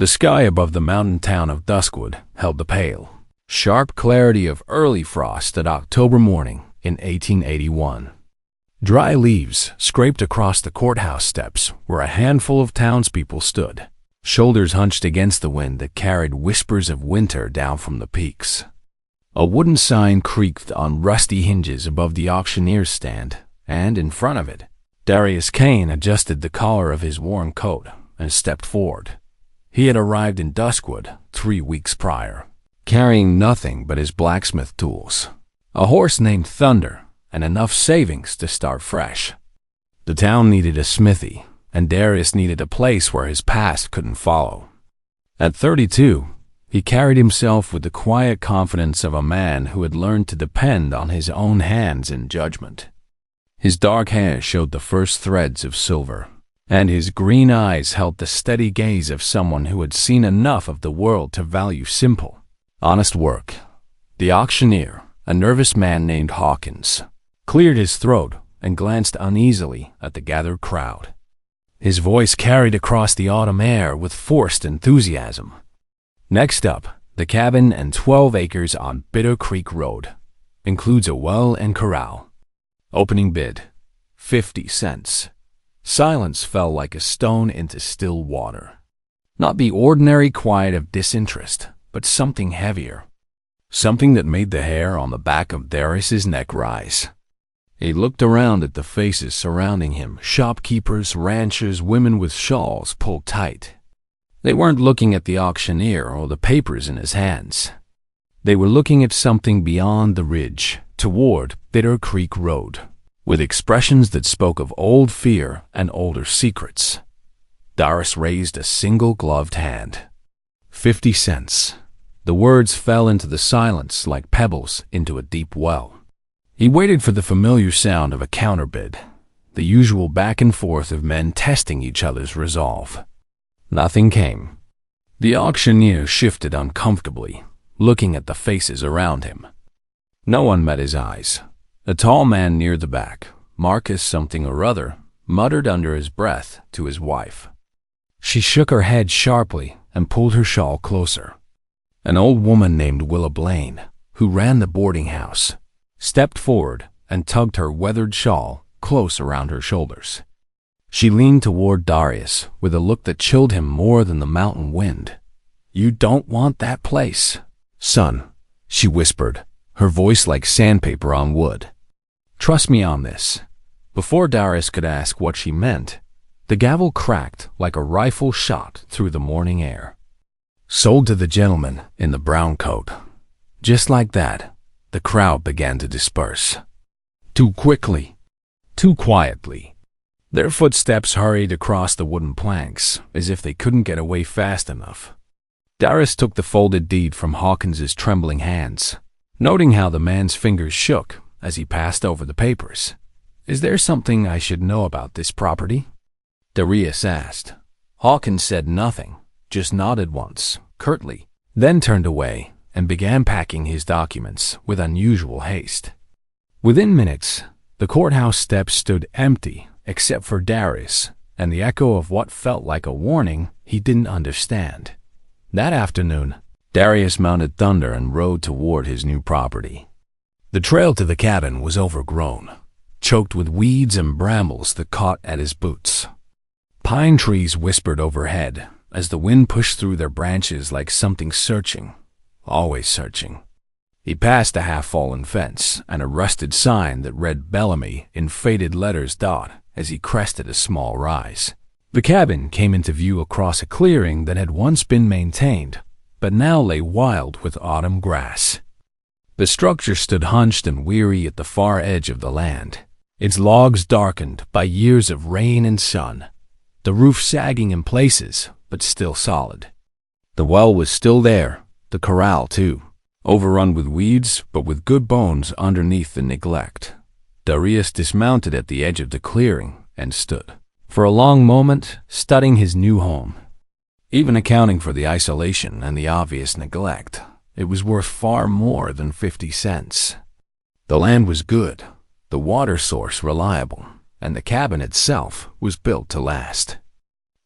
The sky above the mountain town of Duskwood held the pale, sharp clarity of early frost that October morning in 1881. Dry leaves scraped across the courthouse steps where a handful of townspeople stood, shoulders hunched against the wind that carried whispers of winter down from the peaks. A wooden sign creaked on rusty hinges above the auctioneer's stand, and in front of it, Darius Kane adjusted the collar of his worn coat and stepped forward. He had arrived in Duskwood 3 weeks prior, carrying nothing but his blacksmith tools, a horse named Thunder, and enough savings to start fresh. The town needed a smithy, and Darius needed a place where his past couldn't follow. At 32, he carried himself with the quiet confidence of a man who had learned to depend on his own hands in judgment. His dark hair showed the first threads of silver, and his green eyes held the steady gaze of someone who had seen enough of the world to value simple, honest work. The auctioneer, a nervous man named Hawkins, cleared his throat and glanced uneasily at the gathered crowd. His voice carried across the autumn air with forced enthusiasm. Next up, the cabin and 12 acres on Bitter Creek Road. Includes a well and corral. Opening bid, 50 cents. Silence fell like a stone into still water. Not the ordinary quiet of disinterest, but something heavier. Something that made the hair on the back of Darius's neck rise. He looked around at the faces surrounding him, shopkeepers, ranchers, women with shawls pulled tight. They weren't looking at the auctioneer or the papers in his hands. They were looking at something beyond the ridge, toward Bitter Creek Road, with expressions that spoke of old fear and older secrets. Darius raised a single-gloved hand. 50 cents. The words fell into the silence like pebbles into a deep well. He waited for the familiar sound of a counterbid, the usual back and forth of men testing each other's resolve. Nothing came. The auctioneer shifted uncomfortably, looking at the faces around him. No one met his eyes. A tall man near the back, Marcus something or other, muttered under his breath to his wife. She shook her head sharply and pulled her shawl closer. An old woman named Willa Blaine, who ran the boarding house, stepped forward and tugged her weathered shawl close around her shoulders. She leaned toward Darius with a look that chilled him more than the mountain wind. "You don't want that place, son," she whispered, her voice like sandpaper on wood. "Trust me on this." Before Darius could ask what she meant, the gavel cracked like a rifle shot through the morning air. "Sold to the gentleman in the brown coat." Just like that, the crowd began to disperse. Too quickly, too quietly. Their footsteps hurried across the wooden planks, as if they couldn't get away fast enough. Darius took the folded deed from Hawkins's trembling hands, noting how the man's fingers shook as he passed over the papers. "Is there something I should know about this property?" Darius asked. Hawkins said nothing, just nodded once, curtly, then turned away and began packing his documents with unusual haste. Within minutes, the courthouse steps stood empty except for Darius and the echo of what felt like a warning he didn't understand. That afternoon, Darius mounted Thunder and rode toward his new property. The trail to the cabin was overgrown, choked with weeds and brambles that caught at his boots. Pine trees whispered overhead as the wind pushed through their branches like something searching, always searching. He passed a half-fallen fence and a rusted sign that read Bellamy in faded letters as he crested a small rise. The cabin came into view across a clearing that had once been maintained, but now lay wild with autumn grass. The structure stood hunched and weary at the far edge of the land, its logs darkened by years of rain and sun, the roof sagging in places, but still solid. The well was still there, the corral too, overrun with weeds, but with good bones underneath the neglect. Darius dismounted at the edge of the clearing and stood, for a long moment, studying his new home. Even accounting for the isolation and the obvious neglect, it was worth far more than 50 cents. The land was good, the water source reliable, and the cabin itself was built to last.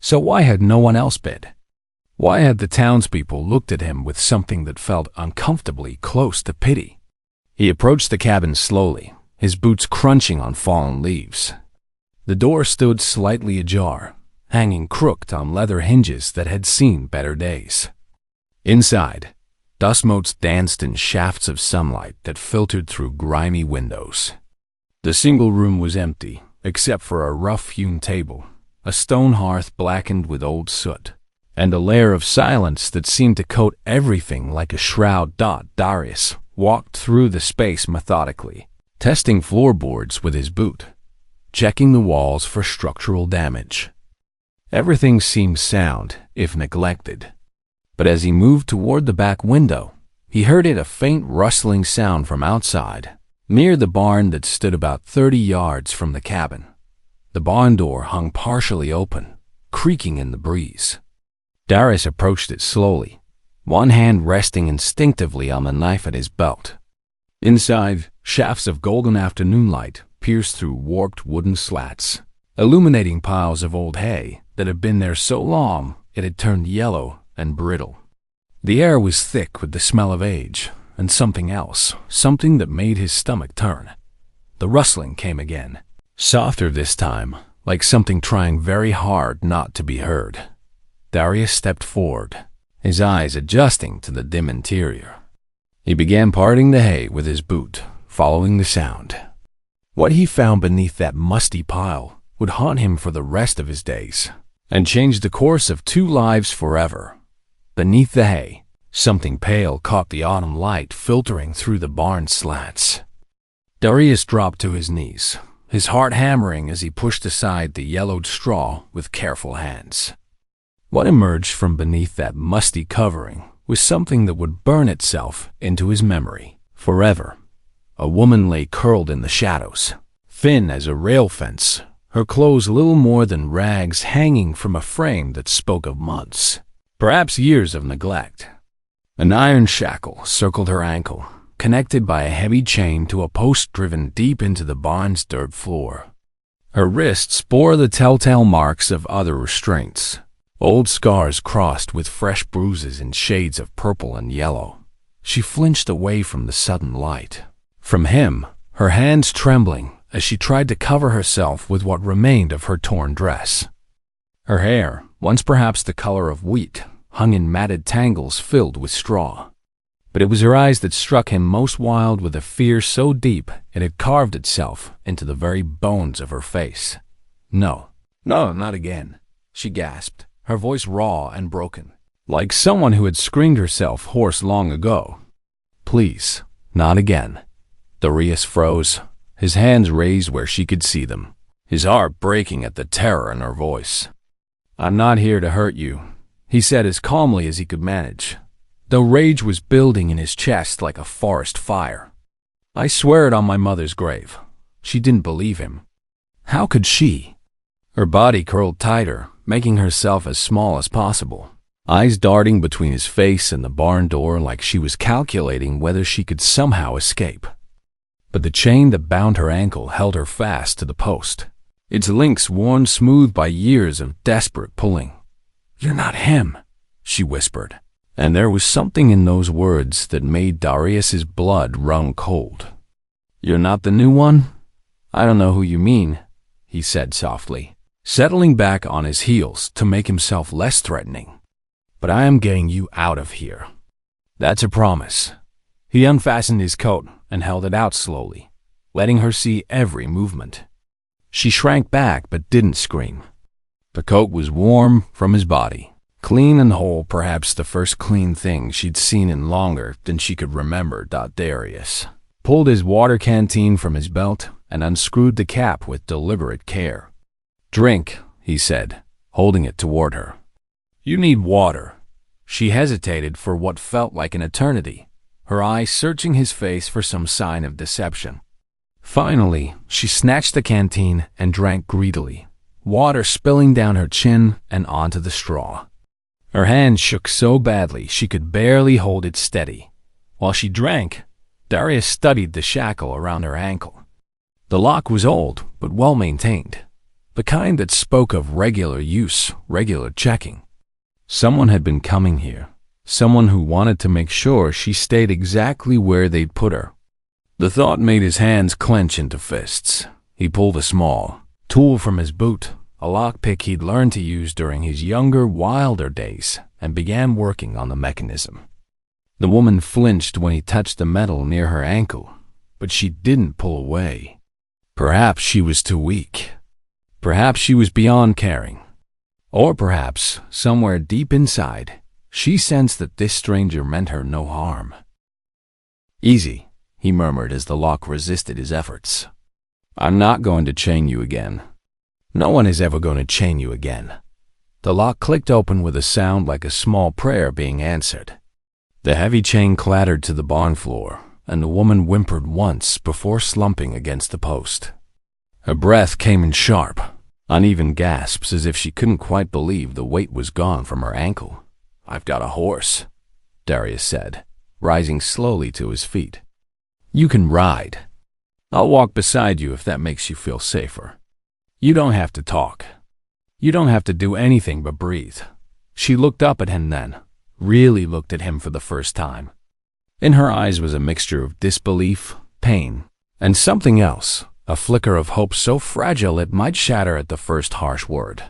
So why had no one else bid? Why had the townspeople looked at him with something that felt uncomfortably close to pity? He approached the cabin slowly, his boots crunching on fallen leaves. The door stood slightly ajar, hanging crooked on leather hinges that had seen better days. Inside, dust motes danced in shafts of sunlight that filtered through grimy windows. The single room was empty, except for a rough-hewn table, a stone hearth blackened with old soot, and a layer of silence that seemed to coat everything like a shroud. Darius walked through the space methodically, testing floorboards with his boot, checking the walls for structural damage. Everything seemed sound, if neglected. But as he moved toward the back window, he heard a faint rustling sound from outside, near the barn that stood about 30 yards from the cabin. The barn door hung partially open, creaking in the breeze. Darius approached it slowly, one hand resting instinctively on the knife at his belt. Inside, shafts of golden afternoon light pierced through warped wooden slats, illuminating piles of old hay that had been there so long it had turned yellow and brittle. The air was thick with the smell of age and something else, something that made his stomach turn. The rustling came again, softer this time, like something trying very hard not to be heard. Darius stepped forward, his eyes adjusting to the dim interior. He began parting the hay with his boot, following the sound. What he found beneath that musty pile would haunt him for the rest of his days, and change the course of 2 lives forever. Beneath the hay, something pale caught the autumn light filtering through the barn slats. Darius dropped to his knees, his heart hammering as he pushed aside the yellowed straw with careful hands. What emerged from beneath that musty covering was something that would burn itself into his memory forever. A woman lay curled in the shadows, thin as a rail fence, her clothes little more than rags hanging from a frame that spoke of months, perhaps years of neglect. An iron shackle circled her ankle, connected by a heavy chain to a post driven deep into the barn's dirt floor. Her wrists bore the telltale marks of other restraints, old scars crossed with fresh bruises in shades of purple and yellow. She flinched away from the sudden light. From him, her hands trembling as she tried to cover herself with what remained of her torn dress. Her hair, once perhaps the color of wheat, hung in matted tangles filled with straw. But it was her eyes that struck him most wild with a fear so deep it had carved itself into the very bones of her face. No, not again," she gasped, her voice raw and broken, like someone who had screamed herself hoarse long ago. "Please, not again." Darius froze, his hands raised where she could see them, his heart breaking at the terror in her voice. "I'm not here to hurt you," he said as calmly as he could manage, though rage was building in his chest like a forest fire. "I swear it on my mother's grave." She didn't believe him. How could she? Her body curled tighter, making herself as small as possible, eyes darting between his face and the barn door like she was calculating whether she could somehow escape. But the chain that bound her ankle held her fast to the post, its links worn smooth by years of desperate pulling. "You're not him," she whispered, and there was something in those words that made Darius's blood run cold. "You're not the new one? I don't know who you mean," he said softly, settling back on his heels to make himself less threatening. "But I am getting you out of here. That's a promise." He unfastened his coat and held it out slowly, letting her see every movement. She shrank back but didn't scream. The coat was warm from his body, clean and whole, perhaps the first clean thing she'd seen in longer than she could remember. Darius pulled his water canteen from his belt and unscrewed the cap with deliberate care. "Drink," he said, holding it toward her. "You need water." She hesitated for what felt like an eternity, her eyes searching his face for some sign of deception. Finally, she snatched the canteen and drank greedily, water spilling down her chin and onto the straw. Her hand shook so badly she could barely hold it steady. While she drank, Darius studied the shackle around her ankle. The lock was old but well maintained, the kind that spoke of regular use, regular checking. Someone had been coming here. Someone who wanted to make sure she stayed exactly where they'd put her. The thought made his hands clench into fists. He pulled a small tool from his boot, a lockpick he'd learned to use during his younger, wilder days, and began working on the mechanism. The woman flinched when he touched the metal near her ankle, but she didn't pull away. Perhaps she was too weak. Perhaps she was beyond caring. Or perhaps, somewhere deep inside, she sensed that this stranger meant her no harm. "Easy," he murmured as the lock resisted his efforts. "I'm not going to chain you again. No one is ever going to chain you again." The lock clicked open with a sound like a small prayer being answered. The heavy chain clattered to the barn floor, and the woman whimpered once before slumping against the post. Her breath came in sharp, uneven gasps as if she couldn't quite believe the weight was gone from her ankle. "I've got a horse," Darius said, rising slowly to his feet. "You can ride. I'll walk beside you if that makes you feel safer. You don't have to talk. You don't have to do anything but breathe." She looked up at him then, really looked at him for the first time. In her eyes was a mixture of disbelief, pain, and something else, a flicker of hope so fragile it might shatter at the first harsh word.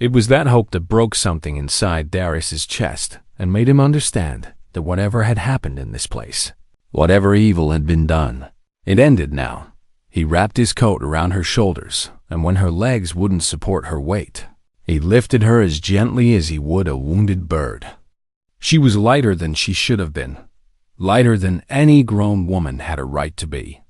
It was that hope that broke something inside Darius's chest and made him understand that whatever had happened in this place, whatever evil had been done, it ended now. He wrapped his coat around her shoulders, and when her legs wouldn't support her weight, he lifted her as gently as he would a wounded bird. She was lighter than she should have been, lighter than any grown woman had a right to be.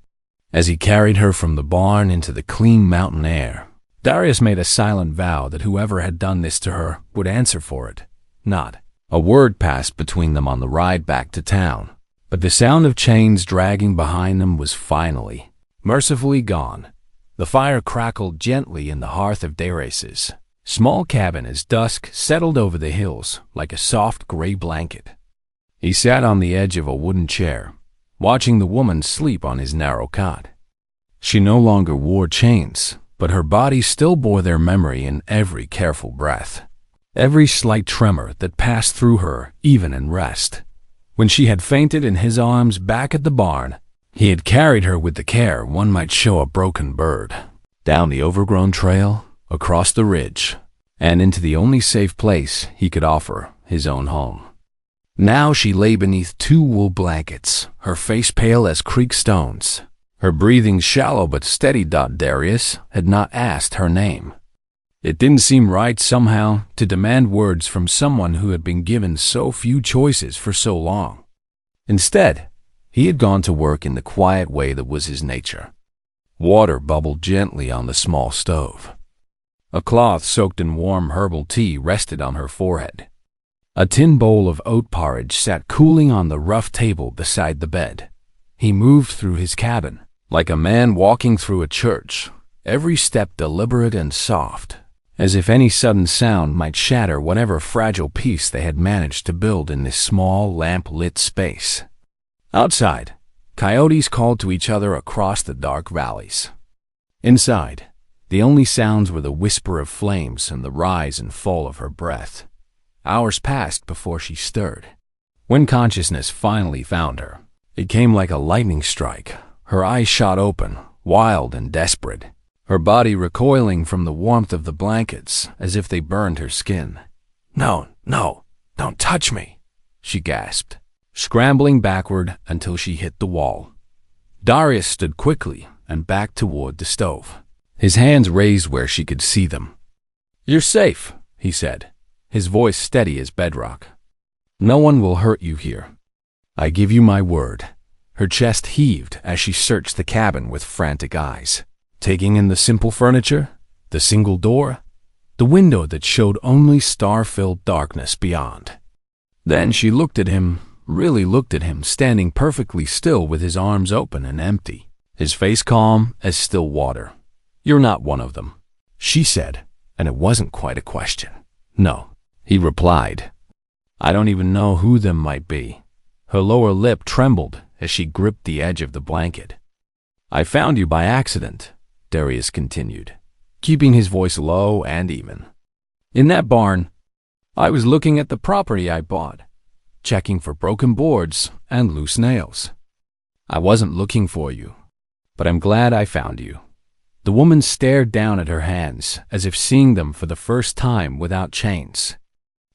As he carried her from the barn into the clean mountain air, Darius made a silent vow that whoever had done this to her would answer for it. Not a word passed between them on the ride back to town, but the sound of chains dragging behind them was finally, mercifully gone. The fire crackled gently in the hearth of Darius's small cabin as dusk settled over the hills like a soft gray blanket. He sat on the edge of a wooden chair, watching the woman sleep on his narrow cot. She no longer wore chains, but her body still bore their memory in every careful breath, every slight tremor that passed through her even in rest. When she had fainted in his arms back at the barn, he had carried her with the care one might show a broken bird, down the overgrown trail, across the ridge, and into the only safe place he could offer, his own home. Now she lay beneath 2 wool blankets, her face pale as creek stones, her breathing shallow but steady. Darius had not asked her name. It didn't seem right somehow to demand words from someone who had been given so few choices for so long. Instead, he had gone to work in the quiet way that was his nature. Water bubbled gently on the small stove. A cloth soaked in warm herbal tea rested on her forehead. A tin bowl of oat porridge sat cooling on the rough table beside the bed. He moved through his cabin, like a man walking through a church, every step deliberate and soft, as if any sudden sound might shatter whatever fragile peace they had managed to build in this small, lamp-lit space. Outside, coyotes called to each other across the dark valleys. Inside, the only sounds were the whisper of flames and the rise and fall of her breath. Hours passed before she stirred. When consciousness finally found her, it came like a lightning strike. Her eyes shot open, wild and desperate, her body recoiling from the warmth of the blankets as if they burned her skin. "No, no, don't touch me," she gasped, scrambling backward until she hit the wall. Darius stood quickly and backed toward the stove, his hands raised where she could see them. "You're safe," he said, his voice steady as bedrock. "No one will hurt you here. I give you my word." Her chest heaved as she searched the cabin with frantic eyes, taking in the simple furniture, the single door, the window that showed only star-filled darkness beyond. Then she looked at him, really looked at him, standing perfectly still with his arms open and empty, his face calm as still water. "You're not one of them," she said, and it wasn't quite a question. "No," he replied. "I don't even know who them might be." Her lower lip trembled as she gripped the edge of the blanket. "I found you by accident," Darius continued, keeping his voice low and even. "In that barn, I was looking at the property I bought, checking for broken boards and loose nails. I wasn't looking for you, but I'm glad I found you." The woman stared down at her hands as if seeing them for the first time without chains.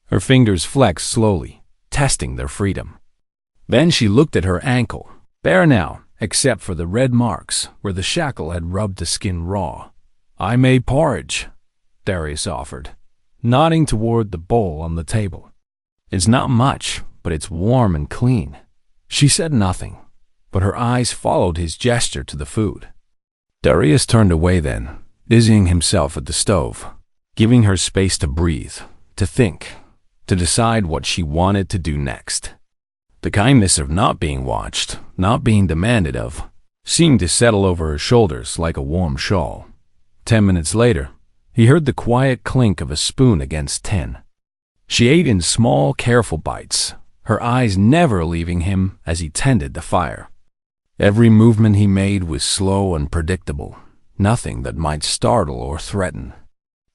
Her fingers flexed slowly, testing their freedom. Then she looked at her ankle, bare now, except for the red marks where the shackle had rubbed the skin raw. "I made porridge," Darius offered, nodding toward the bowl on the table. "It's not much, but it's warm and clean." She said nothing, but her eyes followed his gesture to the food. Darius turned away then, busying himself at the stove, giving her space to breathe, to think, to decide what she wanted to do next. The kindness of not being watched, not being demanded of, seemed to settle over her shoulders like a warm shawl. 10 minutes later, he heard the quiet clink of a spoon against tin. She ate in small, careful bites, her eyes never leaving him as he tended the fire. Every movement he made was slow and predictable, nothing that might startle or threaten.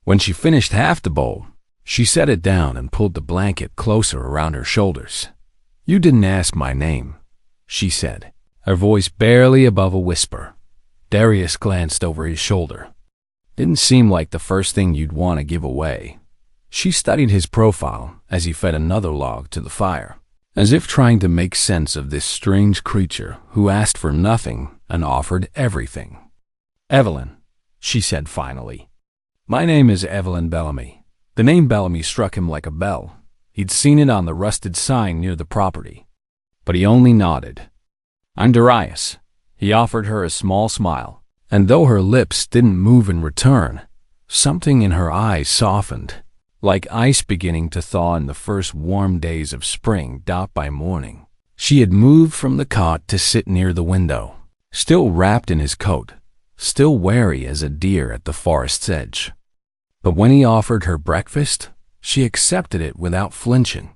When she finished half the bowl, she set it down and pulled the blanket closer around her shoulders. "You didn't ask my name," she said, her voice barely above a whisper. Darius glanced over his shoulder. "Didn't seem like the first thing you'd want to give away." She studied his profile as he fed another log to the fire, as if trying to make sense of this strange creature who asked for nothing and offered everything. "Evelyn," she said finally. "My name is Evelyn Bellamy." The name Bellamy struck him like a bell. He'd seen it on the rusted sign near the property. But he only nodded. "I'm Darius." He offered her a small smile, and though her lips didn't move in return, something in her eyes softened, like ice beginning to thaw in the first warm days of spring by morning. She had moved from the cot to sit near the window, still wrapped in his coat, still wary as a deer at the forest's edge. But when he offered her breakfast, she accepted it without flinching.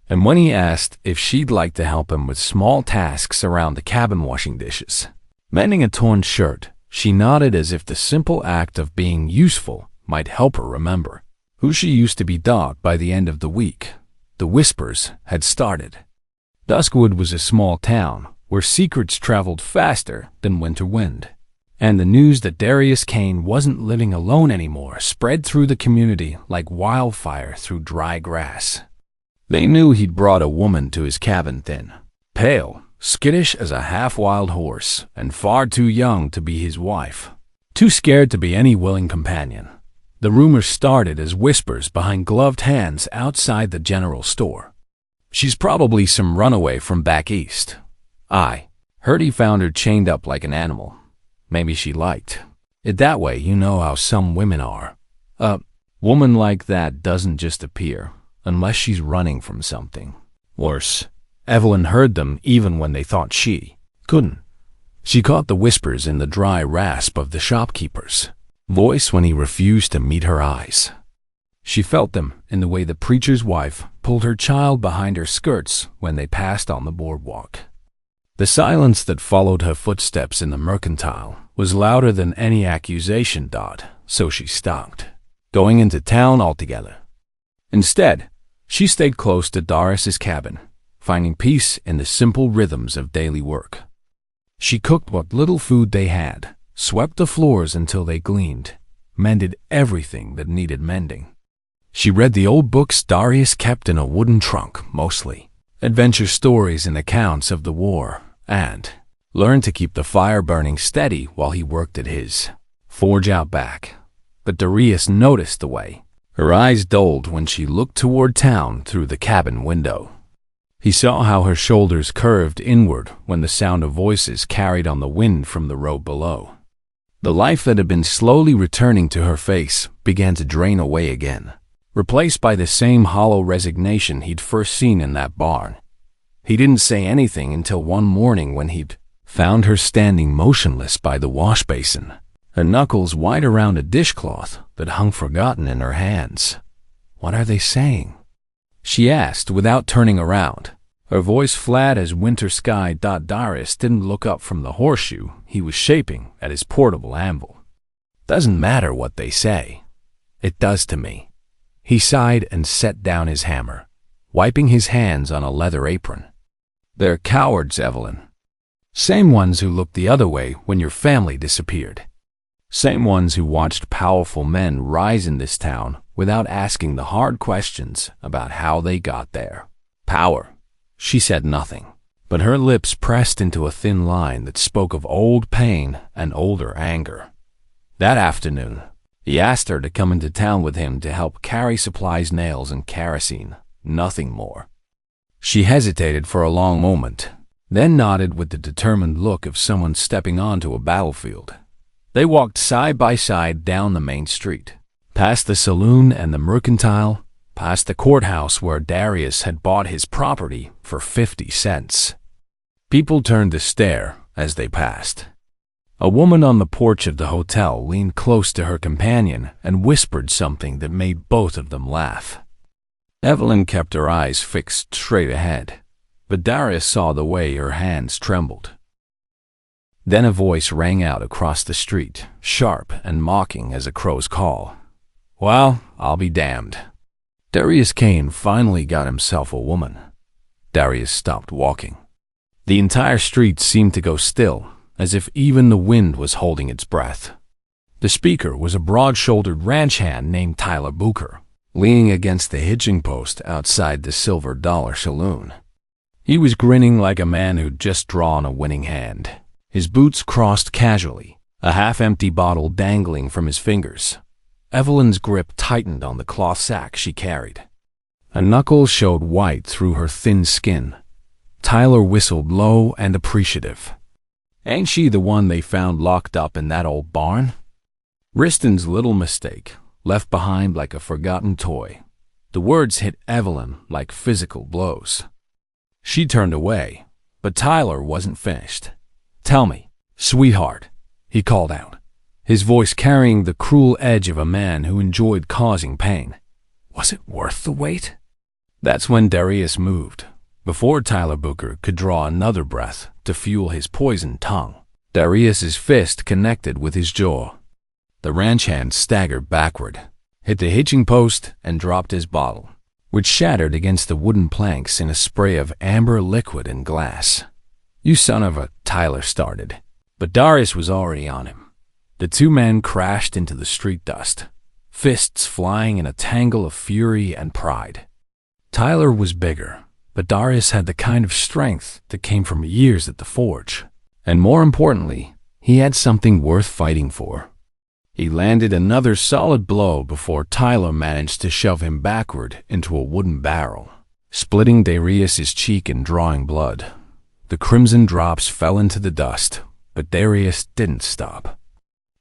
And when he asked if she'd like to help him with small tasks around the cabin washing dishes, mending a torn shirt, she nodded as if the simple act of being useful might help her remember who she used to be by the end of the week. The whispers had started. Duskwood was a small town where secrets traveled faster than winter wind, and the news that Darius Kane wasn't living alone anymore spread through the community like wildfire through dry grass. They knew he'd brought a woman to his cabin thin, pale, skittish as a half-wild horse, and far too young to be his wife, too scared to be any willing companion. The rumor started as whispers behind gloved hands outside the general store. "She's probably some runaway from back east. I heard he found her chained up like an animal. Maybe she liked it that way. You know how some women are. A woman like that doesn't just appear unless she's running from something. Worse, Evelyn heard them even when they thought she couldn't. She caught the whispers in the dry rasp of the shopkeeper's voice when he refused to meet her eyes. She felt them in the way the preacher's wife pulled her child behind her skirts when they passed on the boardwalk. The silence that followed her footsteps in the mercantile was louder than any accusation, so she stopped, going into town altogether. Instead, she stayed close to Darius's cabin, finding peace in the simple rhythms of daily work. She cooked what little food they had, swept the floors until they gleamed, mended everything that needed mending. She read the old books Darius kept in a wooden trunk, mostly adventure stories and accounts of the war, and learned to keep the fire burning steady while he worked at his forge out back. But Darius noticed the way her eyes dulled when she looked toward town through the cabin window. He saw how her shoulders curved inward when the sound of voices carried on the wind from the road below. The life that had been slowly returning to her face began to drain away again, replaced by the same hollow resignation he'd first seen in that barn. He didn't say anything until one morning when he'd found her standing motionless by the wash basin, her knuckles wide around a dishcloth that hung forgotten in her hands. "What are they saying?" she asked without turning around, her voice flat as winter sky. Darius didn't look up from the horseshoe he was shaping at his portable anvil. "Doesn't matter what they say. It does to me," He sighed and set down his hammer, wiping his hands on a leather apron. "They're cowards, Evelyn. Same ones who looked the other way when your family disappeared. Same ones who watched powerful men rise in this town without asking the hard questions about how they got there. Power." She said nothing, but her lips pressed into a thin line that spoke of old pain and older anger. That afternoon, he asked her to come into town with him to help carry supplies, nails, and kerosene, nothing more. She hesitated for a long moment, then nodded with the determined look of someone stepping onto a battlefield. They walked side by side down the main street, past the saloon and the mercantile, past the courthouse where Darius had bought his property for 50 cents. People turned to stare as they passed. A woman on the porch of the hotel leaned close to her companion and whispered something that made both of them laugh. Evelyn kept her eyes fixed straight ahead, but Darius saw the way her hands trembled. Then a voice rang out across the street, sharp and mocking as a crow's call. "Well, I'll be damned." Darius Kane finally got himself a woman. Darius stopped walking. The entire street seemed to go still, as if even the wind was holding its breath. The speaker was a broad-shouldered ranch hand named Tyler Booker, leaning against the hitching post outside the Silver Dollar Saloon. He was grinning like a man who'd just drawn a winning hand. His boots crossed casually, a half-empty bottle dangling from his fingers. Evelyn's grip tightened on the cloth sack she carried. A knuckle showed white through her thin skin. Tyler whistled low and appreciative. "Ain't she the one they found locked up in that old barn?" Riston's little mistake, left behind like a forgotten toy. The words hit Evelyn like physical blows. She turned away, but Tyler wasn't finished. "Tell me, sweetheart," he called out, his voice carrying the cruel edge of a man who enjoyed causing pain. "Was it worth the wait?" That's when Darius moved, before Tyler Booker could draw another breath to fuel his poisoned tongue. Darius's fist connected with his jaw. The ranch hand staggered backward, hit the hitching post, and dropped his bottle, which shattered against the wooden planks in a spray of amber liquid and glass. "You son of a," Tyler started, but Darius was already on him. The two men crashed into the street dust, fists flying in a tangle of fury and pride. Tyler was bigger, but Darius had the kind of strength that came from years at the forge. And more importantly, he had something worth fighting for. He landed another solid blow before Tyler managed to shove him backward into a wooden barrel, splitting Darius's cheek and drawing blood. The crimson drops fell into the dust, but Darius didn't stop.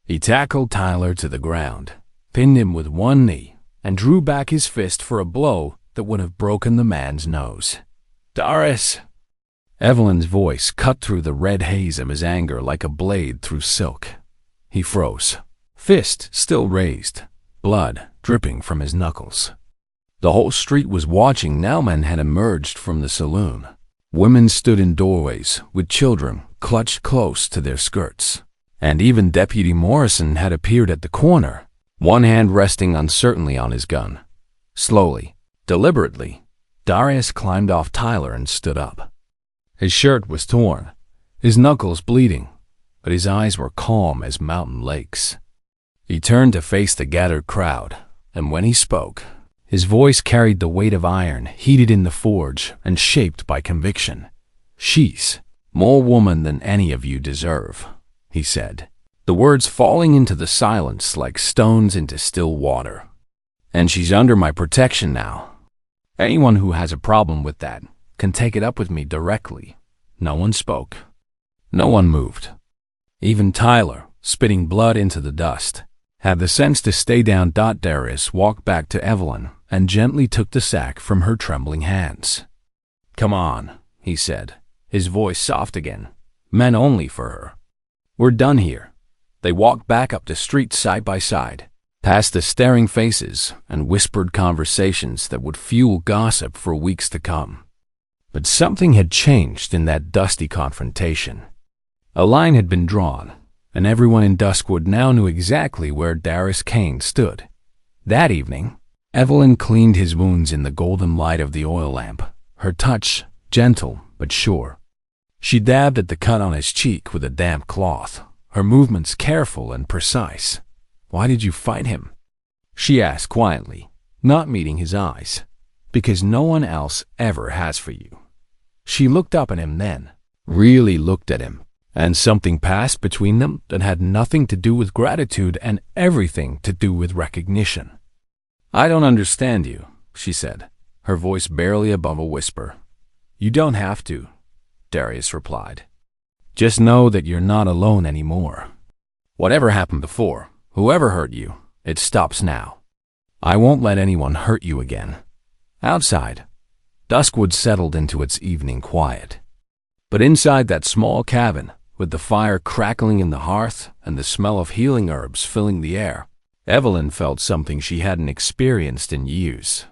He tackled Tyler to the ground, pinned him with one knee, and drew back his fist for a blow that would have broken the man's nose. "Darius!" Evelyn's voice cut through the red haze of his anger like a blade through silk. He froze, fist still raised, blood dripping from his knuckles. The whole street was watching. Now men had emerged from the saloon. Women stood in doorways with children clutched close to their skirts. And even Deputy Morrison had appeared at the corner, one hand resting uncertainly on his gun. Slowly, deliberately, Darius climbed off Tyler and stood up. His shirt was torn, his knuckles bleeding, but his eyes were calm as mountain lakes. He turned to face the gathered crowd, and when he spoke, his voice carried the weight of iron heated in the forge and shaped by conviction. "She's more woman than any of you deserve," he said, the words falling into the silence like stones into still water. "And she's under my protection now. Anyone who has a problem with that can take it up with me directly." No one spoke. No one moved. Even Tyler, spitting blood into the dust, had the sense to stay down. Darius walked back to Evelyn and gently took the sack from her trembling hands. "Come on," he said, his voice soft again, meant only for her. "We're done here." They walked back up the street side by side, past the staring faces and whispered conversations that would fuel gossip for weeks to come. But something had changed in that dusty confrontation. A line had been drawn, and everyone in Duskwood now knew exactly where Darius Kane stood. That evening, Evelyn cleaned his wounds in the golden light of the oil lamp, her touch gentle but sure. She dabbed at the cut on his cheek with a damp cloth, her movements careful and precise. "Why did you fight him?" she asked quietly, not meeting his eyes. "Because no one else ever has for you." She looked up at him then, really looked at him, and something passed between them that had nothing to do with gratitude and everything to do with recognition. "I don't understand you," she said, her voice barely above a whisper. "You don't have to," Darius replied. "Just know that you're not alone anymore. Whatever happened before, whoever hurt you, it stops now. I won't let anyone hurt you again." Outside, Duskwood settled into its evening quiet. But inside that small cabin, with the fire crackling in the hearth and the smell of healing herbs filling the air, Evelyn felt something she hadn't experienced in years.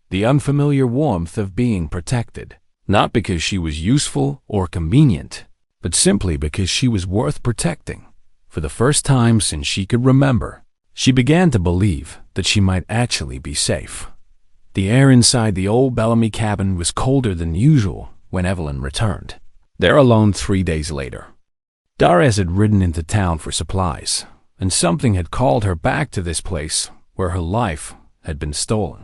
The unfamiliar warmth of being protected, not because she was useful or convenient, but simply because she was worth protecting. For the first time since she could remember, she began to believe that she might actually be safe. The air inside the old Bellamy cabin was colder than usual when Evelyn returned, there alone 3 days later. Darius had ridden into town for supplies, and something had called her back to this place where her life had been stolen.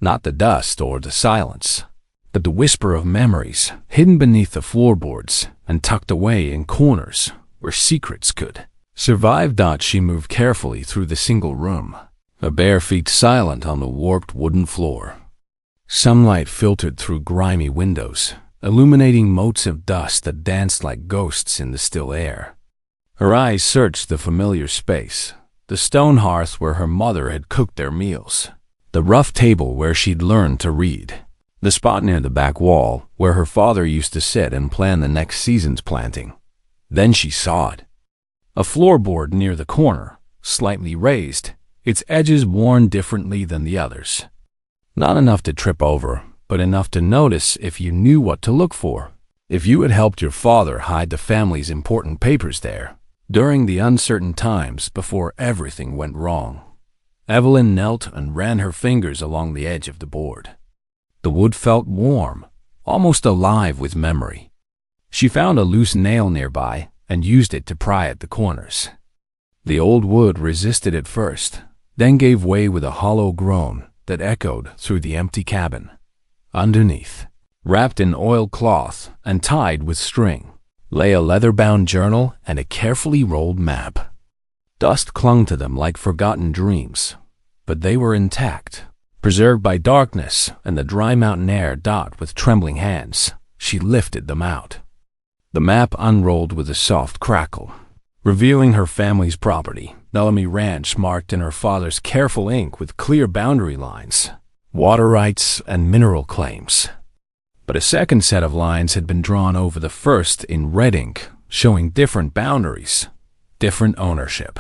Not the dust or the silence, but the whisper of memories hidden beneath the floorboards and tucked away in corners where secrets could survive. She moved carefully through the single room, her bare feet silent on the warped wooden floor. Sunlight filtered through grimy windows, illuminating motes of dust that danced like ghosts in the still air. Her eyes searched the familiar space, the stone hearth where her mother had cooked their meals, the rough table where she'd learned to read, the spot near the back wall where her father used to sit and plan the next season's planting. Then she saw it. A floorboard near the corner, slightly raised, its edges worn differently than the others. Not enough to trip over, but enough to notice if you knew what to look for. If you had helped your father hide the family's important papers there, during the uncertain times before everything went wrong. Evelyn knelt and ran her fingers along the edge of the board. The wood felt warm, almost alive with memory. She found a loose nail nearby and used it to pry at the corners. The old wood resisted at first, then gave way with a hollow groan that echoed through the empty cabin. Underneath, wrapped in oilcloth and tied with string, lay a leather-bound journal and a carefully rolled map. Dust clung to them like forgotten dreams, but they were intact, preserved by darkness and the dry mountain air. With trembling hands, she lifted them out. The map unrolled with a soft crackle, revealing her family's property, Bellamy Ranch, marked in her father's careful ink with clear boundary lines, water rights and mineral claims. But a second set of lines had been drawn over the first in red ink, showing different boundaries, different ownership.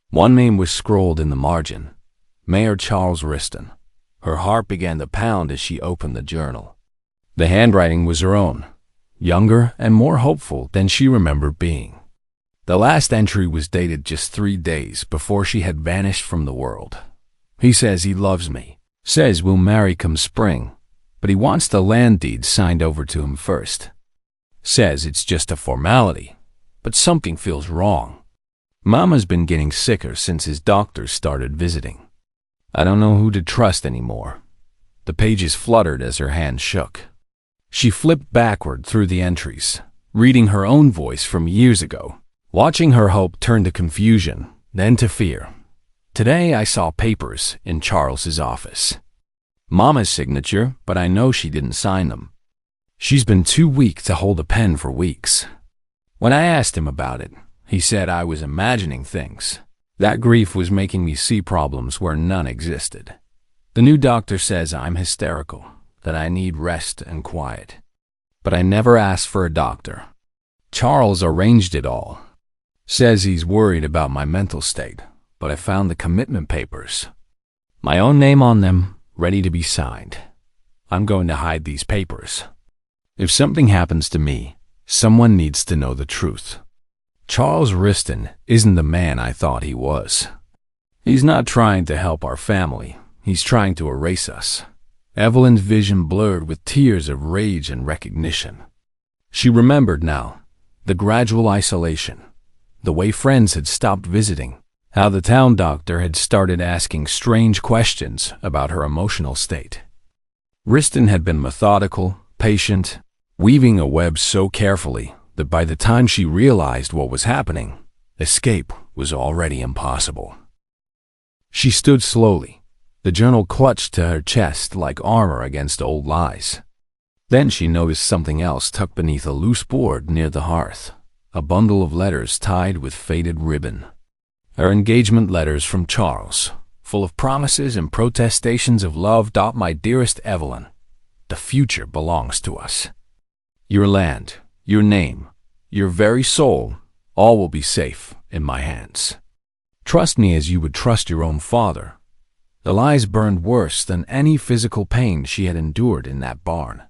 One name was scrolled in the margin, Mayor Charles Riston. Her heart began to pound as she opened the journal. The handwriting was her own, younger and more hopeful than she remembered being. The last entry was dated just 3 days before she had vanished from the world. "He says he loves me, says we'll marry come spring, but he wants the land deed signed over to him first. Says it's just a formality, but something feels wrong. Mama's been getting sicker since his doctors started visiting. I don't know who to trust anymore." The pages fluttered as her hand shook. She flipped backward through the entries, reading her own voice from years ago, watching her hope turn to confusion, then to fear. "Today I saw papers in Charles's office. Mama's signature, but I know she didn't sign them. She's been too weak to hold a pen for weeks. When I asked him about it, he said I was imagining things. That grief was making me see problems where none existed. The new doctor says I'm hysterical, that I need rest and quiet. But I never asked for a doctor. Charles arranged it all. Says he's worried about my mental state, but I found the commitment papers. My own name on them, ready to be signed. I'm going to hide these papers. If something happens to me, someone needs to know the truth. Charles Riston isn't the man I thought he was. He's not trying to help our family. He's trying to erase us." Evelyn's vision blurred with tears of rage and recognition. She remembered now the gradual isolation, the way friends had stopped visiting, how the town doctor had started asking strange questions about her emotional state. Riston had been methodical, patient, weaving a web so carefully that by the time she realized what was happening, escape was already impossible. She stood slowly, the journal clutched to her chest like armor against old lies. Then she noticed something else tucked beneath a loose board near the hearth, a bundle of letters tied with faded ribbon. Her engagement letters from Charles, full of promises and protestations of love. "My dearest Evelyn, the future belongs to us. Your land, your name, your very soul, all will be safe in my hands. Trust me as you would trust your own father." The lies burned worse than any physical pain she had endured in that barn.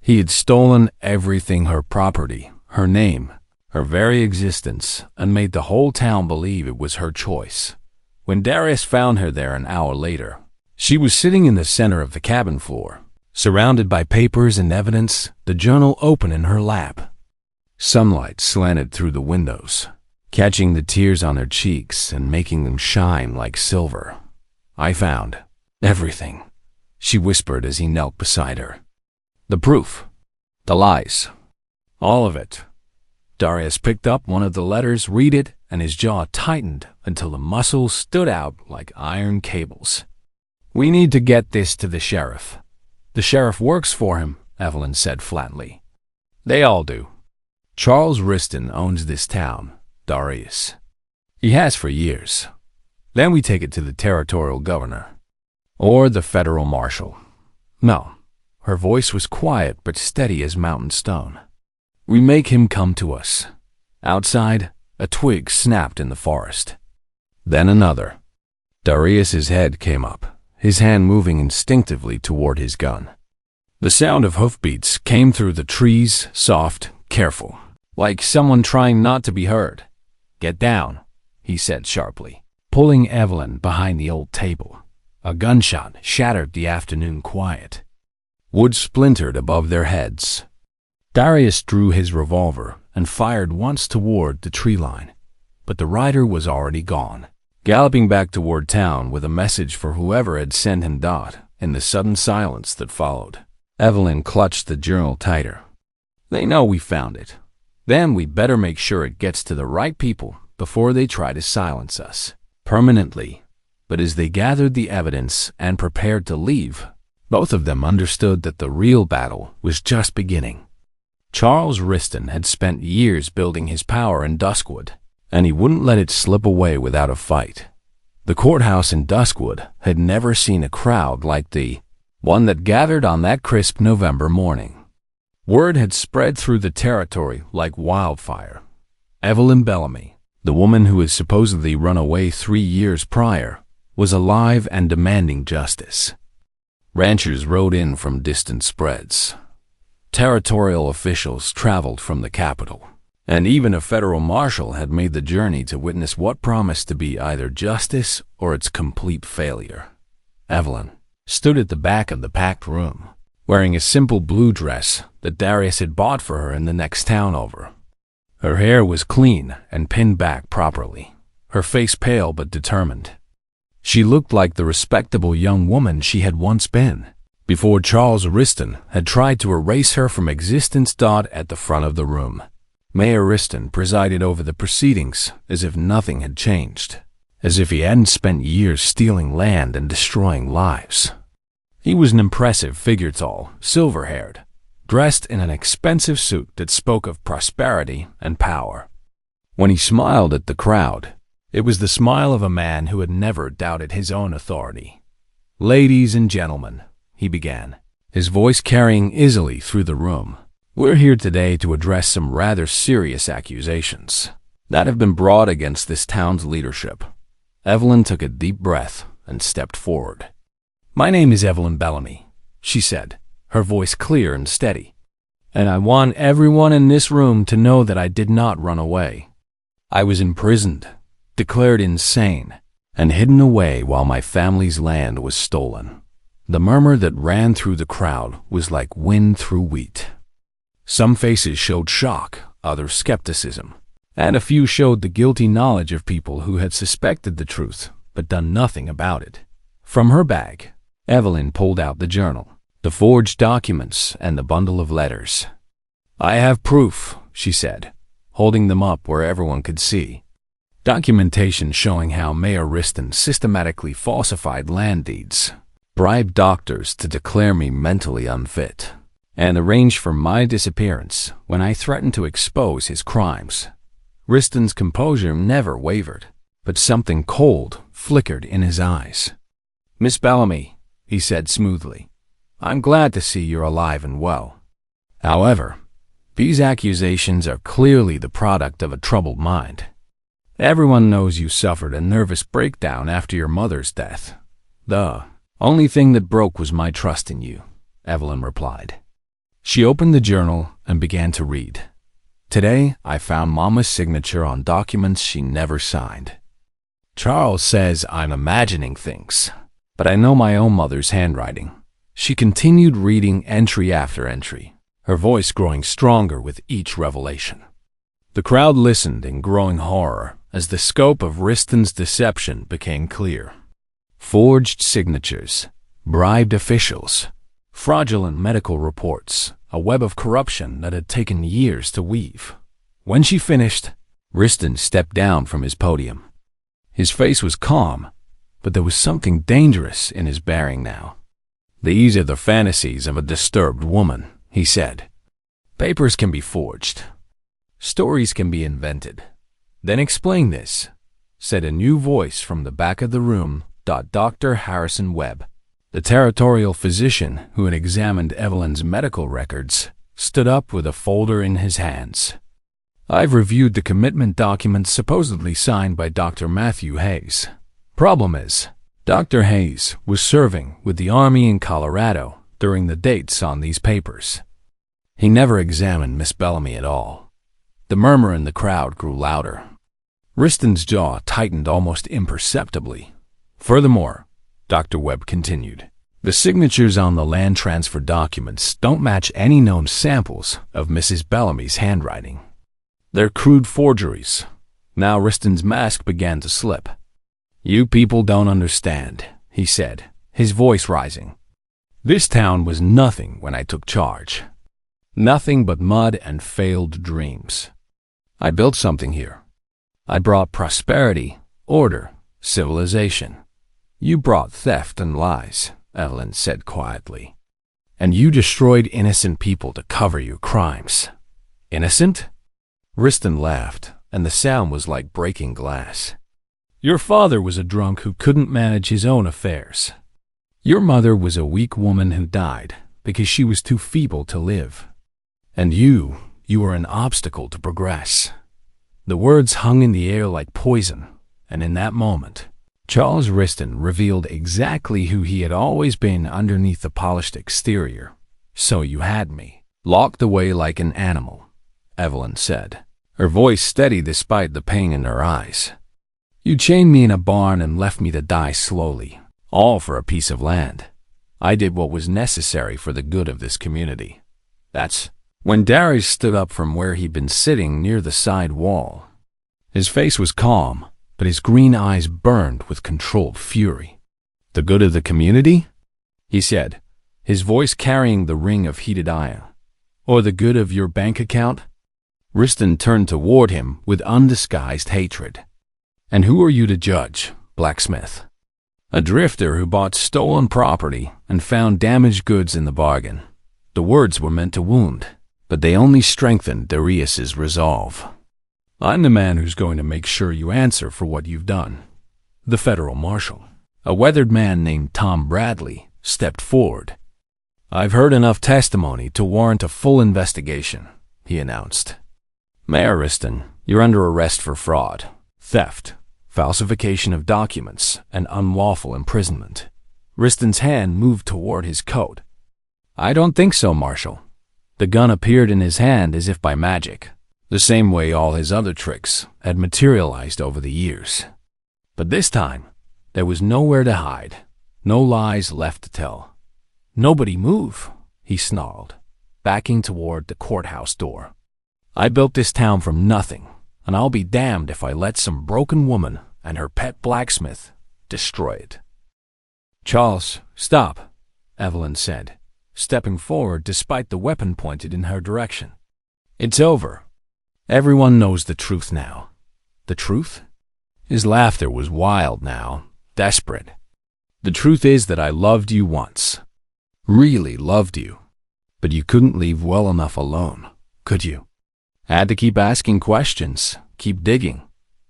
He had stolen everything, her property, her name, her very existence, and made the whole town believe it was her choice. When Darius found her there an hour later, she was sitting in the center of the cabin floor, surrounded by papers and evidence, the journal open in her lap. Sunlight slanted through the windows, catching the tears on her cheeks and making them shine like silver. "I found everything," she whispered as he knelt beside her. "The proof, the lies, all of it." Darius picked up one of the letters, read it, and his jaw tightened until the muscles stood out like iron cables. "We need to get this to the sheriff." "The sheriff works for him," Evelyn said flatly. "They all do. Charles Riston owns this town, Darius. He has for years. Then we take it to the territorial governor. Or the federal marshal. No." Her voice was quiet but steady as mountain stone. "We make him come to us." Outside, a twig snapped in the forest. Then another. Darius's head came up, his hand moving instinctively toward his gun. The sound of hoofbeats came through the trees, soft, careful, like someone trying not to be heard. "Get down," he said sharply, pulling Evelyn behind the old table. A gunshot shattered the afternoon quiet. Wood splintered above their heads. Darius drew his revolver and fired once toward the tree line, but the rider was already gone, galloping back toward town with a message for whoever had sent him. In the sudden silence that followed, Evelyn clutched the journal tighter. "They know we found it. Then we better make sure it gets to the right people before they try to silence us permanently." But as they gathered the evidence and prepared to leave, both of them understood that the real battle was just beginning. Charles Riston had spent years building his power in Duskwood, and he wouldn't let it slip away without a fight. The courthouse in Duskwood had never seen a crowd like the one that gathered on that crisp November morning. Word had spread through the territory like wildfire. Evelyn Bellamy, the woman who had supposedly run away 3 years prior, was alive and demanding justice. Ranchers rode in from distant spreads. Territorial officials traveled from the capital, and even a federal marshal had made the journey to witness what promised to be either justice or its complete failure. Evelyn stood at the back of the packed room, wearing a simple blue dress that Darius had bought for her in the next town over. Her hair was clean and pinned back properly, her face pale but determined. She looked like the respectable young woman she had once been, before Charles Riston had tried to erase her from existence. At the front of the room, Mayor Riston presided over the proceedings as if nothing had changed, as if he hadn't spent years stealing land and destroying lives. He was an impressive figure, tall, silver-haired, dressed in an expensive suit that spoke of prosperity and power. When he smiled at the crowd, it was the smile of a man who had never doubted his own authority. "Ladies and gentlemen," he began, his voice carrying easily through the room, "we're here today to address some rather serious accusations that have been brought against this town's leadership." Evelyn took a deep breath and stepped forward. "My name is Evelyn Bellamy," she said, her voice clear and steady, "and I want everyone in this room to know that I did not run away. I was imprisoned, declared insane, and hidden away while my family's land was stolen. The murmur that ran through the crowd was like wind through wheat. Some faces showed shock, others skepticism, and a few showed the guilty knowledge of people who had suspected the truth but done nothing about it. From her bag, Evelyn pulled out the journal, the forged documents, and the bundle of letters. "I have proof," she said, holding them up where everyone could see. Documentation showing how Mayor Riston systematically falsified land deeds, bribed doctors to declare me mentally unfit, and arranged for my disappearance when I threatened to expose his crimes. Riston's composure never wavered, but something cold flickered in his eyes. "Miss Bellamy," he said smoothly, "I'm glad to see you're alive and well. However, these accusations are clearly the product of a troubled mind. Everyone knows you suffered a nervous breakdown after your mother's death. The only thing that broke was my trust in you," Evelyn replied. She opened the journal and began to read. "Today, I found Mama's signature on documents she never signed. Charles says I'm imagining things, but I know my own mother's handwriting." She continued reading entry after entry, her voice growing stronger with each revelation. The crowd listened in growing horror as the scope of Riston's deception became clear. Forged signatures, bribed officials, fraudulent medical reports, a web of corruption that had taken years to weave. When she finished, Riston stepped down from his podium. His face was calm, but there was something dangerous in his bearing now. "These are the fantasies of a disturbed woman," he said. "Papers can be forged. Stories can be invented. Then explain this," said a new voice from the back of the room. Dr. Harrison Webb, the territorial physician who had examined Evelyn's medical records, stood up with a folder in his hands. "I've reviewed the commitment documents supposedly signed by Dr. Matthew Hayes. Problem is, Dr. Hayes was serving with the Army in Colorado during the dates on these papers. He never examined Miss Bellamy at all." The murmur in the crowd grew louder. Riston's jaw tightened almost imperceptibly. "Furthermore," Dr. Webb continued, "the signatures on the land transfer documents don't match any known samples of Mrs. Bellamy's handwriting. They're crude forgeries." Now Riston's mask began to slip. "You people don't understand," he said, his voice rising. "This town was nothing when I took charge. Nothing but mud and failed dreams. I built something here. I brought prosperity, order, civilization. You brought theft and lies," Evelyn said quietly. "And you destroyed innocent people to cover your crimes." "Innocent?" Riston laughed, and the sound was like breaking glass. "Your father was a drunk who couldn't manage his own affairs. Your mother was a weak woman who died because she was too feeble to live. And you were an obstacle to progress." The words hung in the air like poison, and in that moment, Charles Riston revealed exactly who he had always been underneath the polished exterior. "So you had me, locked away like an animal," Evelyn said, her voice steady despite the pain in her eyes. "You chained me in a barn and left me to die slowly, all for a piece of land. I did what was necessary for the good of this community." That's when Darius stood up from where he'd been sitting near the side wall. His face was calm, but his green eyes burned with controlled fury. "The good of the community?" he said, his voice carrying the ring of heated iron. "Or the good of your bank account?" Riston turned toward him with undisguised hatred. "And who are you to judge, Blacksmith? A drifter who bought stolen property and found damaged goods in the bargain." The words were meant to wound, but they only strengthened Darius's resolve. "I'm the man who's going to make sure you answer for what you've done." The federal marshal, a weathered man named Tom Bradley, stepped forward. "I've heard enough testimony to warrant a full investigation," he announced. "Mayor Riston, you're under arrest for fraud, theft, falsification of documents, and unlawful imprisonment." Riston's hand moved toward his coat. "I don't think so, Marshal." The gun appeared in his hand as if by magic, the same way all his other tricks had materialized over the years. But this time, There was nowhere to hide, no lies left to tell. "Nobody move," he snarled, backing toward the courthouse door. "I built this town from nothing, and I'll be damned if I let some broken woman and her pet blacksmith destroy it." "Charles, stop," Evelyn said, stepping forward despite the weapon pointed in her direction. "It's over. Everyone knows the truth now." "The truth?" His laughter was wild now, desperate. "The truth is that I loved you once. Really loved you. But you couldn't leave well enough alone, could you? Had to keep asking questions, keep digging."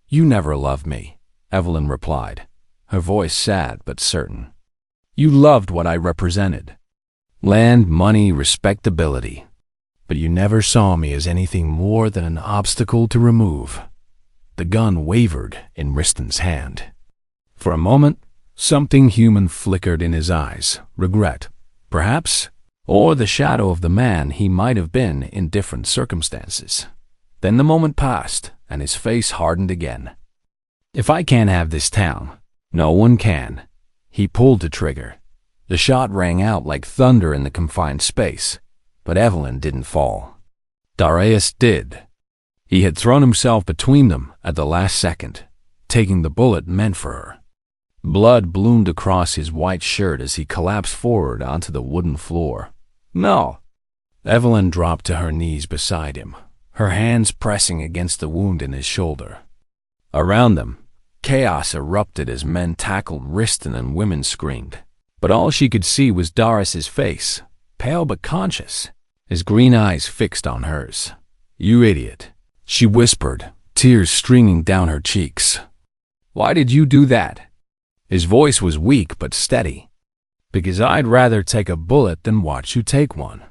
"You never loved me," Evelyn replied, her voice sad but certain. "You loved what I represented. Land, money, respectability. But you never saw me as anything more than an obstacle to remove." The gun wavered in Riston's hand. For a moment, something human flickered in his eyes. Regret, perhaps, or the shadow of the man he might have been in different circumstances. Then the moment passed, and his face hardened again. "If I can't have this town, no one can." He pulled the trigger. The shot rang out like thunder in the confined space, but Evelyn didn't fall. Darius did. He had thrown himself between them at the last second, taking the bullet meant for her. Blood bloomed across his white shirt as he collapsed forward onto the wooden floor. "No!" Evelyn dropped to her knees beside him, her hands pressing against the wound in his shoulder. Around them, chaos erupted as men tackled Riston and women screamed. But all she could see was Darius's face, pale but conscious, his green eyes fixed on hers. "You idiot," she whispered, tears streaming down her cheeks. "Why did you do that?" His voice was weak but steady. "Because I'd rather take a bullet than watch you take one."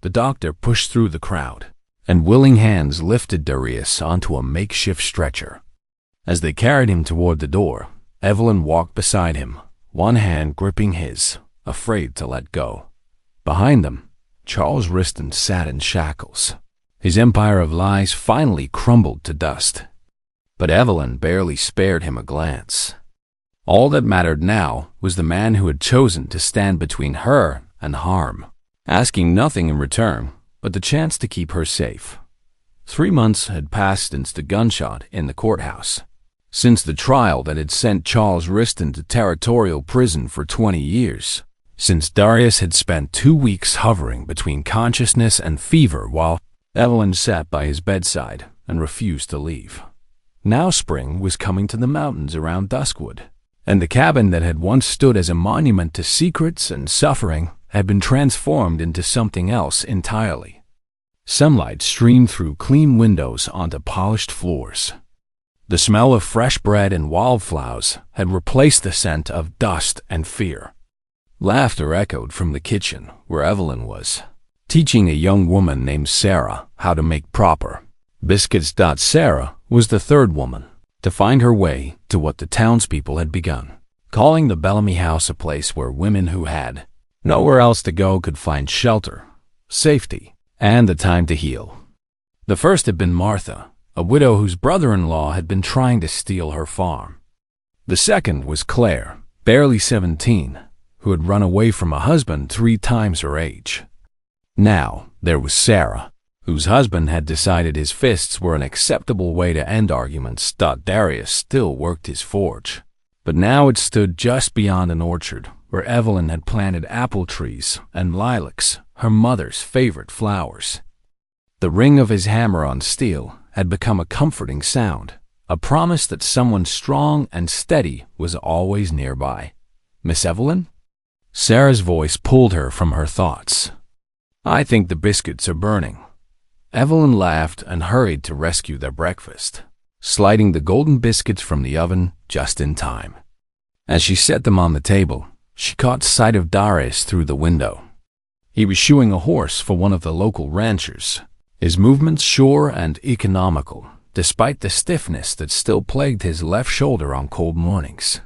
The doctor pushed through the crowd, and willing hands lifted Darius onto a makeshift stretcher. As they carried him toward the door, Evelyn walked beside him, one hand gripping his, afraid to let go. Behind them, Charles Riston sat in shackles. His empire of lies finally crumbled to dust. But Evelyn barely spared him a glance. All that mattered now was the man who had chosen to stand between her and harm, asking nothing in return but the chance to keep her safe. 3 months had passed since the gunshot in the courthouse, since the trial that had sent Charles Riston to territorial prison for 20 years, since Darius had spent 2 weeks hovering between consciousness and fever while Evelyn sat by his bedside and refused to leave. Now spring was coming to the mountains around Duskwood, and the cabin that had once stood as a monument to secrets and suffering had been transformed into something else entirely. Sunlight streamed through clean windows onto polished floors. The smell of fresh bread and wildflowers had replaced the scent of dust and fear. Laughter echoed from the kitchen where Evelyn was, teaching a young woman named Sarah how to make proper biscuits. Sarah was the third woman to find her way to what the townspeople had begun, calling the Bellamy house a place where women who had nowhere else to go could find shelter, safety, and the time to heal. The first had been Martha, a widow whose brother-in-law had been trying to steal her farm. The second was Claire, barely 17, who had run away from a husband 3 times her age. Now there was Sarah, whose husband had decided his fists were an acceptable way to end arguments. Darius still worked his forge, but now it stood just beyond an orchard where Evelyn had planted apple trees and lilacs, her mother's favorite flowers. The ring of his hammer on steel had become a comforting sound, a promise that someone strong and steady was always nearby. "Miss Evelyn?" Sarah's voice pulled her from her thoughts. "I think the biscuits are burning." Evelyn laughed and hurried to rescue their breakfast, sliding the golden biscuits from the oven just in time. As she set them on the table, she caught sight of Darius through the window. He was shoeing a horse for one of the local ranchers, his movements sure and economical, despite the stiffness that still plagued his left shoulder on cold mornings.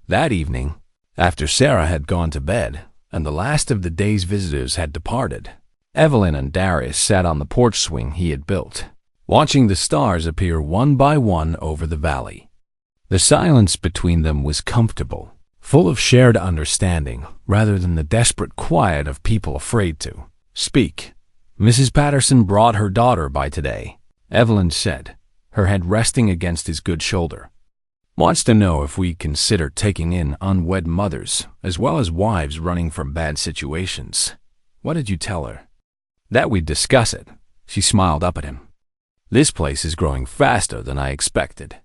That evening, after Sarah had gone to bed and the last of the day's visitors had departed, Evelyn and Darius sat on the porch swing he had built, watching the stars appear one by one over the valley. The silence between them was comfortable, full of shared understanding rather than the desperate quiet of people afraid to speak. Mrs. Patterson brought her daughter by today, Evelyn said, her head resting against his good shoulder. Wants to know if we consider taking in unwed mothers as well as wives running from bad situations. What did you tell her? That we'd discuss it. She smiled up at him. This place is growing faster than I expected.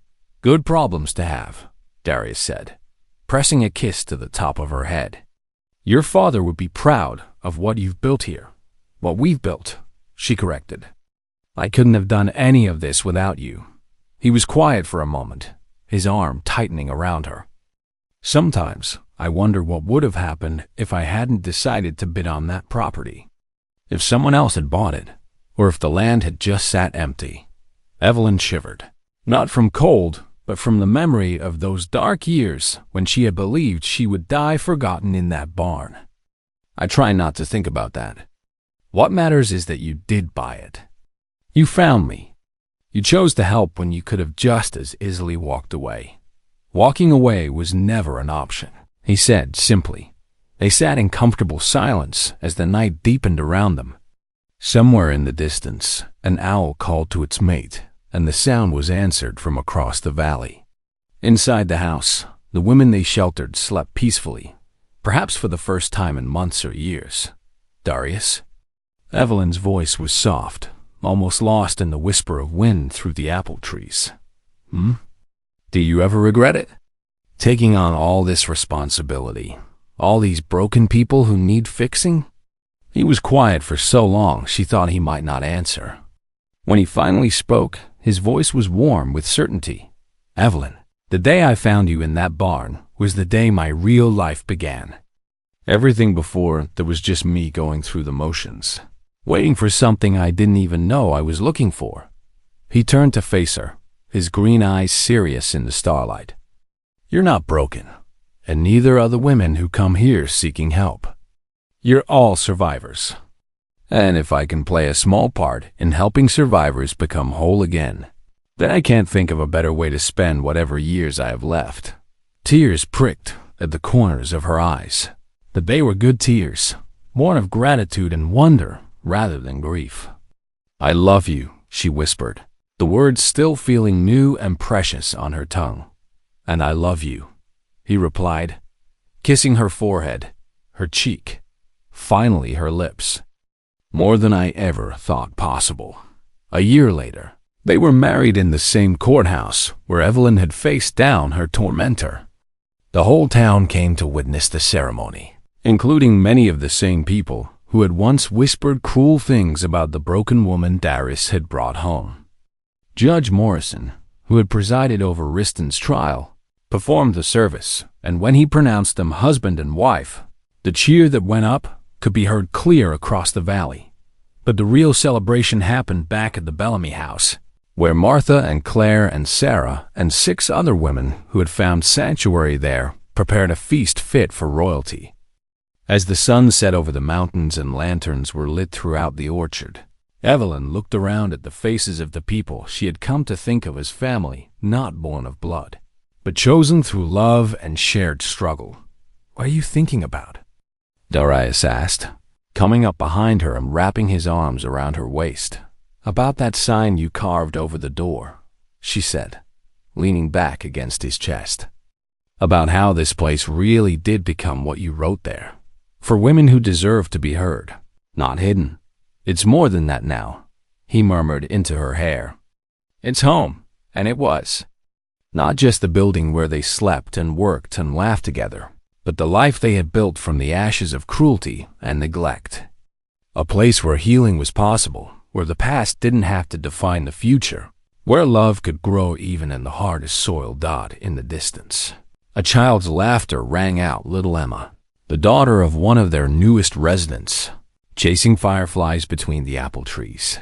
Good problems to have, Darius said, pressing a kiss to the top of her head. Your father would be proud of what you've built here. What we've built, she corrected. I couldn't have done any of this without you. He was quiet for a moment, his arm tightening around her. Sometimes I wonder what would have happened if I hadn't decided to bid on that property. If someone else had bought it, or if the land had just sat empty. Evelyn shivered, not from cold, but from the memory of those dark years when she had believed she would die forgotten in that barn. I try not to think about that. What matters is that you did buy it. You found me. You chose to help when you could have just as easily walked away. Walking away was never an option, he said simply. They sat in comfortable silence as the night deepened around them. Somewhere in the distance, an owl called to its mate, and the sound was answered from across the valley. Inside the house, the women they sheltered slept peacefully, perhaps for the first time in months or years. Darius? Evelyn's voice was soft, almost lost in the whisper of wind through the apple trees. Do you ever regret it? Taking on all this responsibility, all these broken people who need fixing? He was quiet for so long she thought he might not answer. When he finally spoke, his voice was warm with certainty. Evelyn, the day I found you in that barn was the day my real life began. Everything before, there was just me going through the motions, waiting for something I didn't even know I was looking for. He turned to face her, his green eyes serious in the starlight. You're not broken, and neither are the women who come here seeking help. You're all survivors. And if I can play a small part in helping survivors become whole again, then I can't think of a better way to spend whatever years I have left. Tears pricked at the corners of her eyes, but they were good tears, born of gratitude and wonder rather than grief. I love you, she whispered, the words still feeling new and precious on her tongue. And I love you, he replied, kissing her forehead, her cheek, finally her lips. More than I ever thought possible. A year later, they were married in the same courthouse where Evelyn had faced down her tormentor. The whole town came to witness the ceremony, including many of the same people who had once whispered cruel things about the broken woman Darius had brought home. Judge Morrison, who had presided over Riston's trial, performed the service, and when he pronounced them husband and wife, the cheer that went up could be heard clear across the valley. But the real celebration happened back at the Bellamy house, where Martha and Claire and Sarah and 6 other women who had found sanctuary there prepared a feast fit for royalty. As the sun set over the mountains and lanterns were lit throughout the orchard, Evelyn looked around at the faces of the people she had come to think of as family, not born of blood, but chosen through love and shared struggle. What are you thinking about? Darius asked, coming up behind her and wrapping his arms around her waist. About that sign you carved over the door, she said, leaning back against his chest. About how this place really did become what you wrote there. For women who deserve to be heard, not hidden. It's more than that now, he murmured into her hair. It's home, and it was. Not just the building where they slept and worked and laughed together, but the life they had built from the ashes of cruelty and neglect. A place where healing was possible, where the past didn't have to define the future, where love could grow even in the hardest soil dot in the distance. A child's laughter rang out little Emma, the daughter of one of their newest residents, chasing fireflies between the apple trees.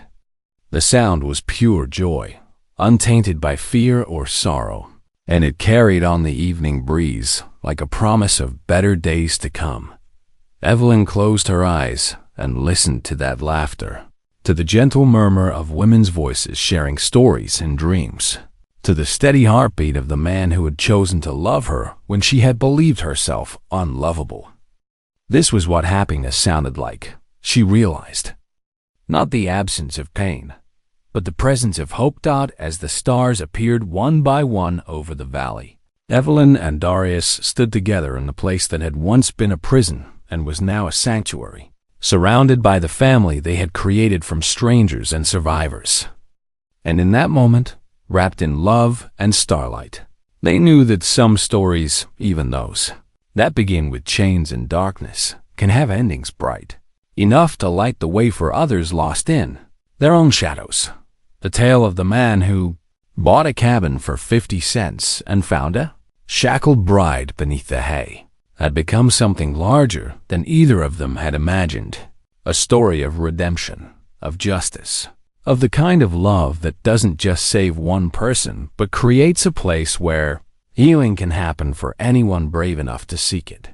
The sound was pure joy, untainted by fear or sorrow, and it carried on the evening breeze like a promise of better days to come. Evelyn closed her eyes and listened to that laughter, to the gentle murmur of women's voices sharing stories and dreams. to the steady heartbeat of the man who had chosen to love her when she had believed herself unlovable. This was what happiness sounded like, she realized. Not the absence of pain, but the presence of hope. As the stars appeared one by one over the valley, Evelyn and Darius stood together in the place that had once been a prison and was now a sanctuary, surrounded by the family they had created from strangers and survivors. And in that moment, wrapped in love and starlight, they knew that some stories, even those that begin with chains and darkness, can have endings bright enough to light the way for others lost in their own shadows. The tale of the man who bought a cabin for 50 cents and found a shackled bride beneath the hay had become something larger than either of them had imagined. A story of redemption, of justice, of the kind of love that doesn't just save one person but creates a place where healing can happen for anyone brave enough to seek it.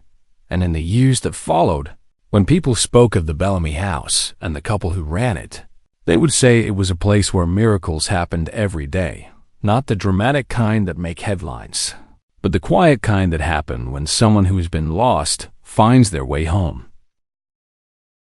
And in the years that followed, when people spoke of the Bellamy house and the couple who ran it, they would say it was a place where miracles happened every day, not the dramatic kind that make headlines, but the quiet kind that happen when someone who has been lost finds their way home.